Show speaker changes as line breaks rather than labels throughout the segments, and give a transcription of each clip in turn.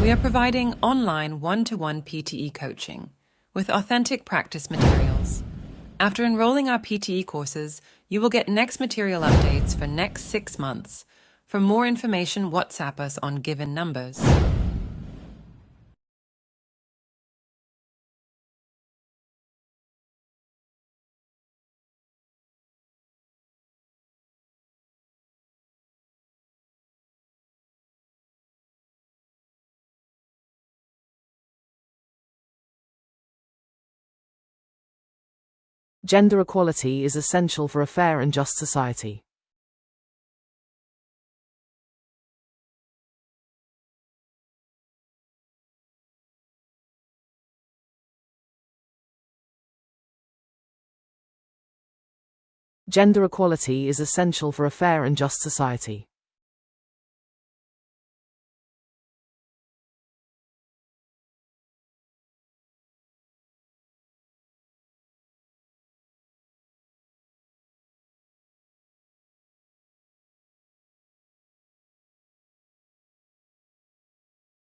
We are providing online one-to-one PTE coaching with authentic practice materials. After enrolling our PTE courses, you will get next material updates for next 6 months. For more information, WhatsApp us on given numbers.
Gender equality is essential for a fair and just society. Gender equality is essential for a fair and just society.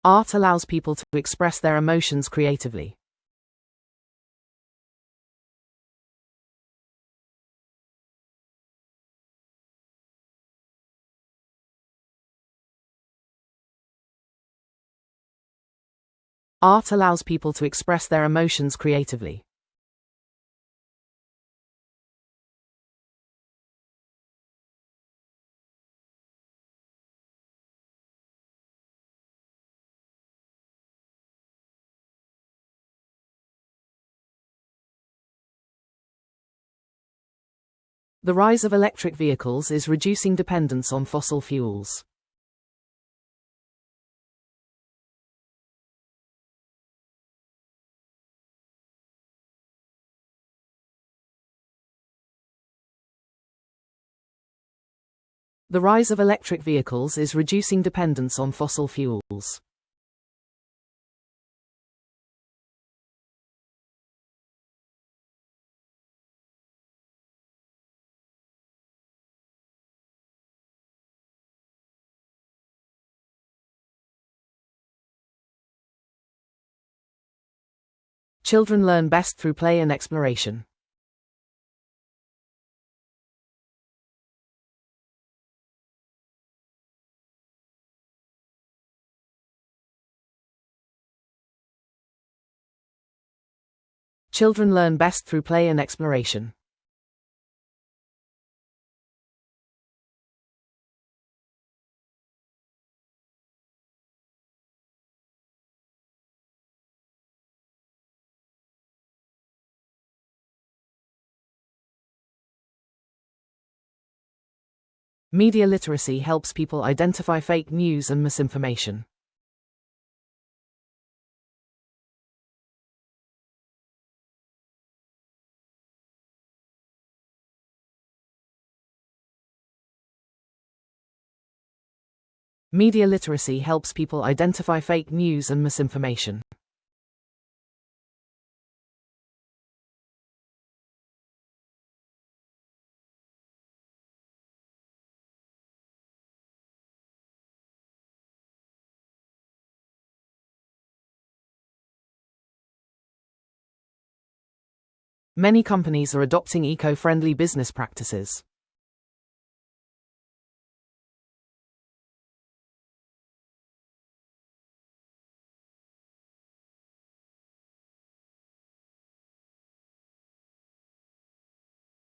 Art allows people to express their emotions creatively. Art allows people to express their emotions creatively. The rise of electric vehicles is reducing dependence on fossil fuels. The rise of electric vehicles is reducing dependence on fossil fuels. Children learn best through play and exploration. Children learn best through play and exploration. Media literacy helps people identify fake news and misinformation. Media literacy helps people identify fake news and misinformation. Many companies are adopting eco-friendly business practices.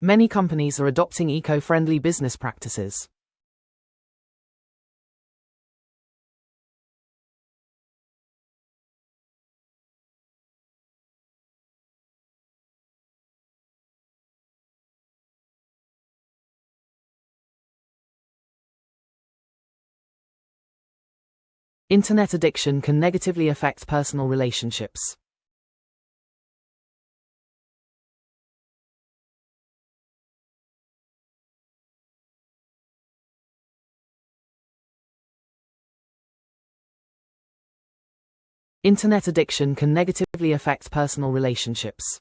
Many companies are adopting eco-friendly business practices. Internet addiction can negatively affect personal relationships. Internet addiction can negatively affect personal relationships.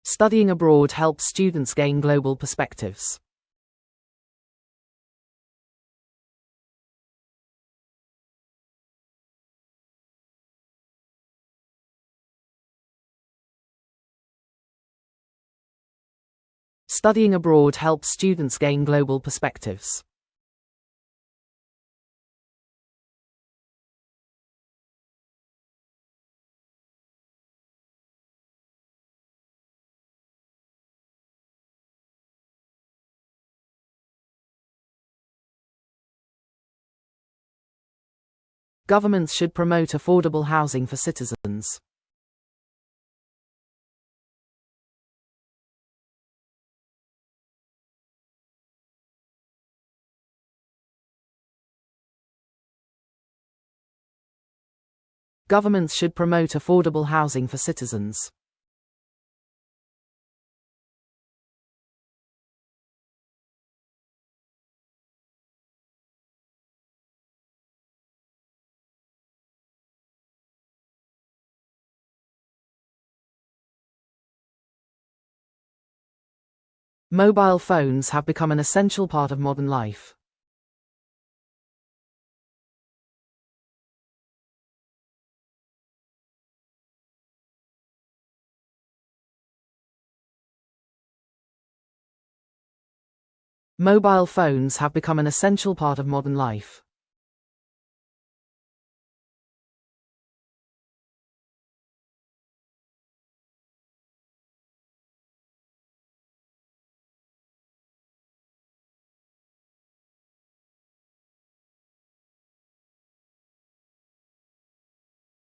Studying abroad helps students gain global perspectives. Studying abroad helps students gain global perspectives. Governments should promote affordable housing for citizens. Governments should promote affordable housing for citizens. Mobile phones have become an essential part of modern life. Mobile phones have become an essential part of modern life.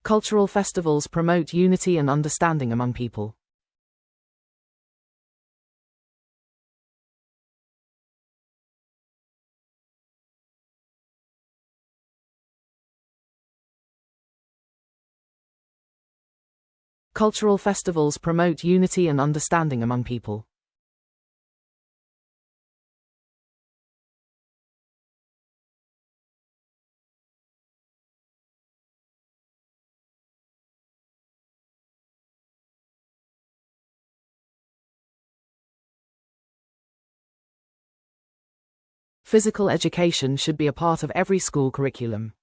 Cultural festivals promote unity and understanding among people. Cultural festivals promote unity and understanding among people. Physical education should be a part of every school curriculum.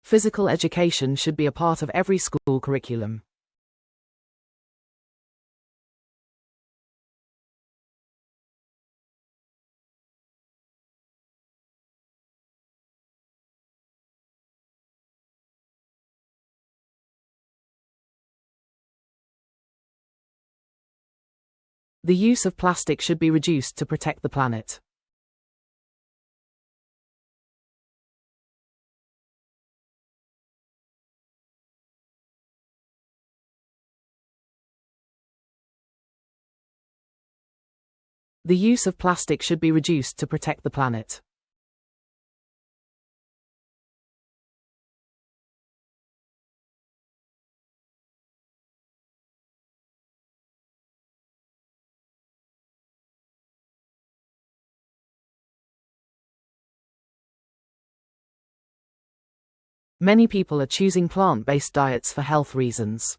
Physical education should be a part of every school curriculum. The use of plastic should be reduced to protect the planet. The use of plastic should be reduced to protect the planet. Many people are choosing plant-based diets for health reasons.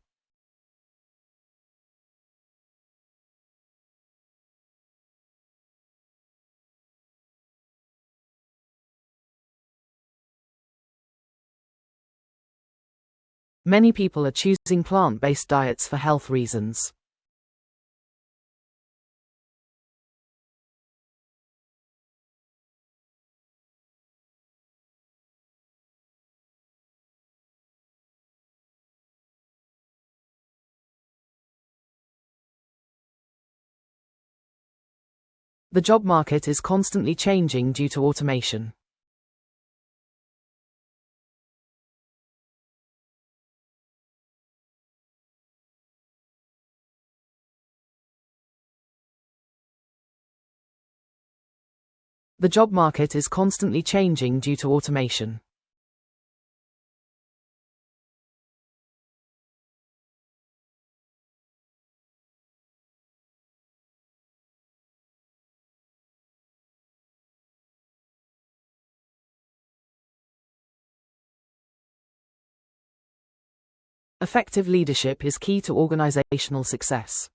Many people are choosing plant-based diets for health reasons. The job market is constantly changing due to automation. The job market is constantly changing due to automation. Effective leadership is key to organizational success.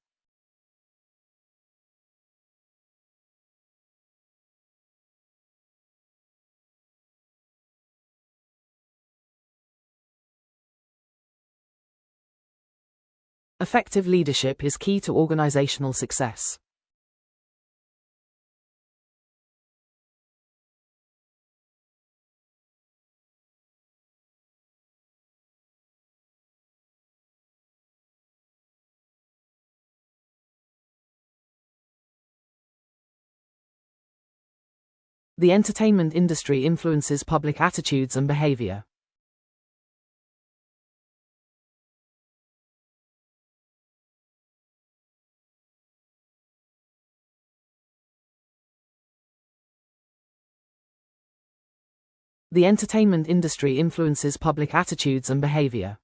Effective leadership is key to organizational success. The entertainment industry influences public attitudes and behavior. The entertainment industry influences public attitudes and behavior.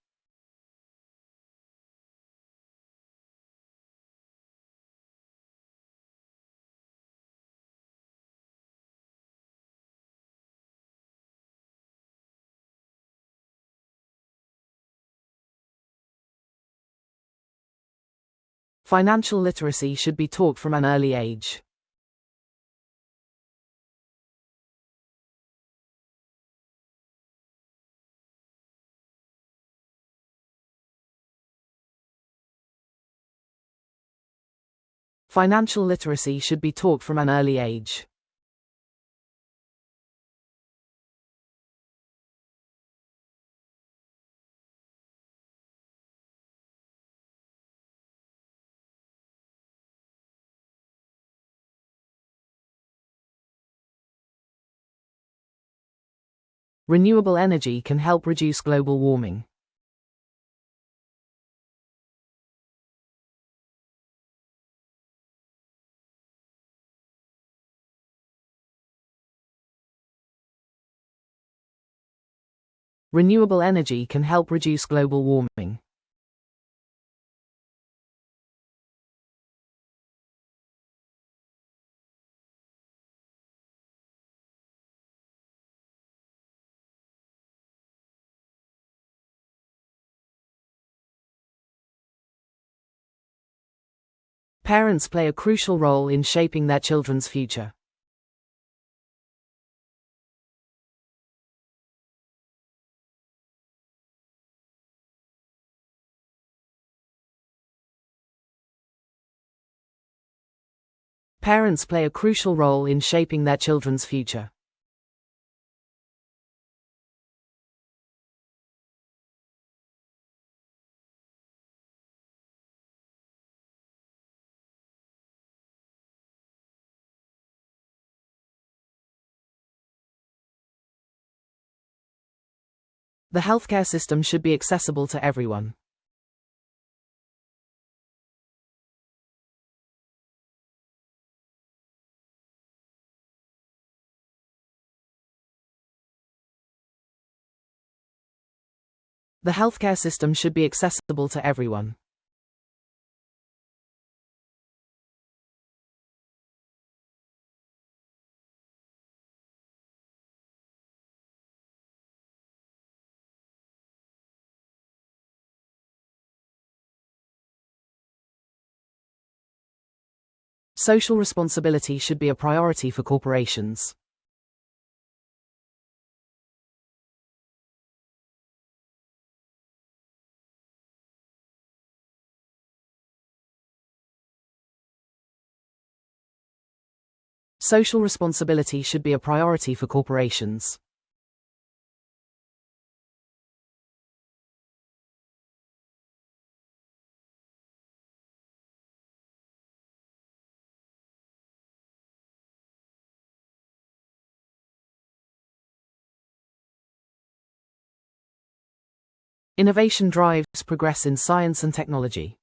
Financial literacy should be taught from an early age. Financial literacy should be taught from an early age. Renewable energy can help reduce global warming. Renewable energy can help reduce global warming. Parents play a crucial role in shaping their children's future. Parents play a crucial role in shaping their children's future. The healthcare system should be accessible to everyone. The healthcare system should be accessible to everyone. Social responsibility should be a priority for corporations. Social responsibility should be a priority for corporations. Innovation drives progress in science and technology.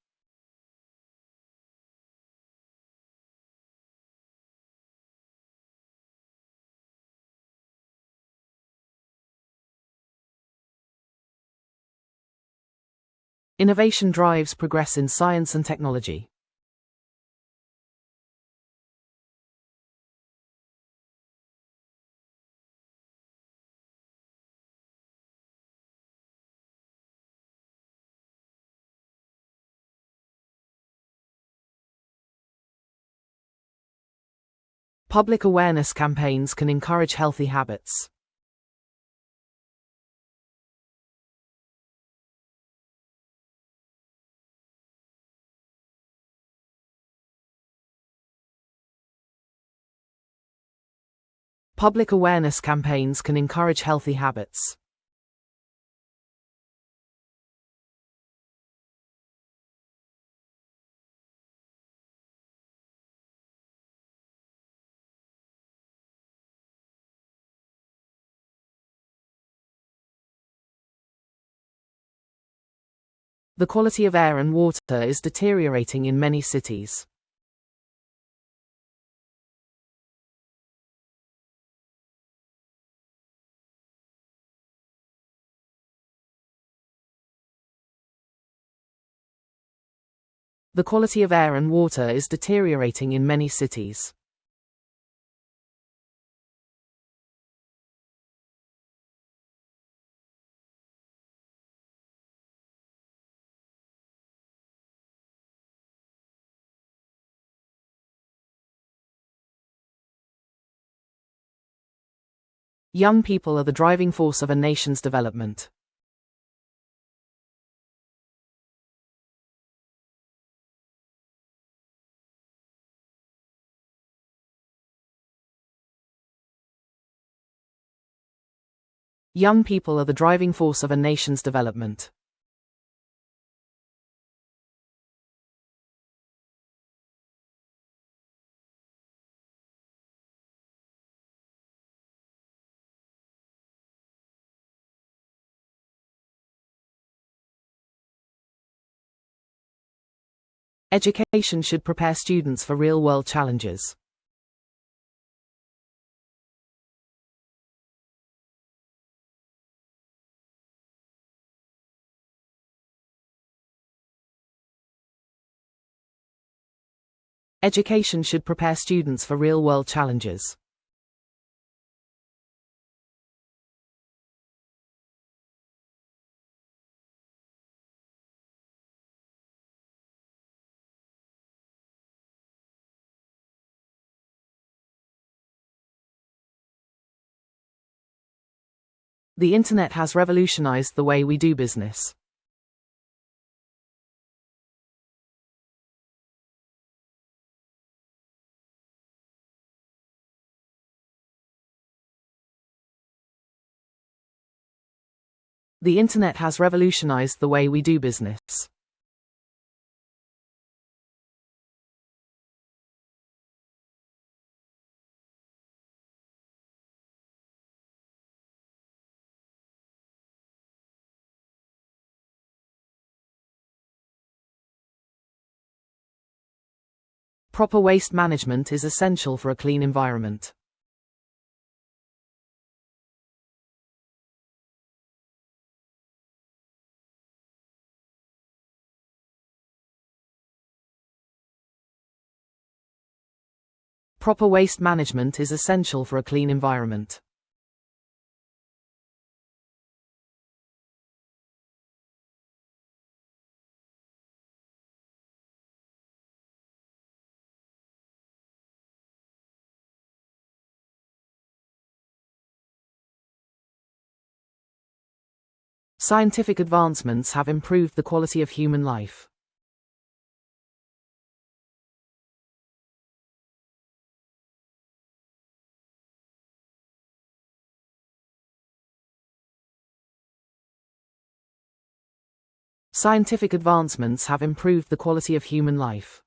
Innovation drives progress in science and technology. Public awareness campaigns can encourage healthy habits. Public awareness campaigns can encourage healthy habits. The quality of air and water is deteriorating in many cities. The quality of air and water is deteriorating in many cities. Young people are the driving force of a nation's development. Young people are the driving force of a nation's development. Education should prepare students for real-world challenges. Education should prepare students for real-world challenges. The Internet has revolutionized the way we do business. The Internet has revolutionized the way we do business. Proper waste management is essential for a clean environment. Proper waste management is essential for a clean environment. Scientific advancements have improved the quality of human life. Scientific advancements have improved the quality of human life.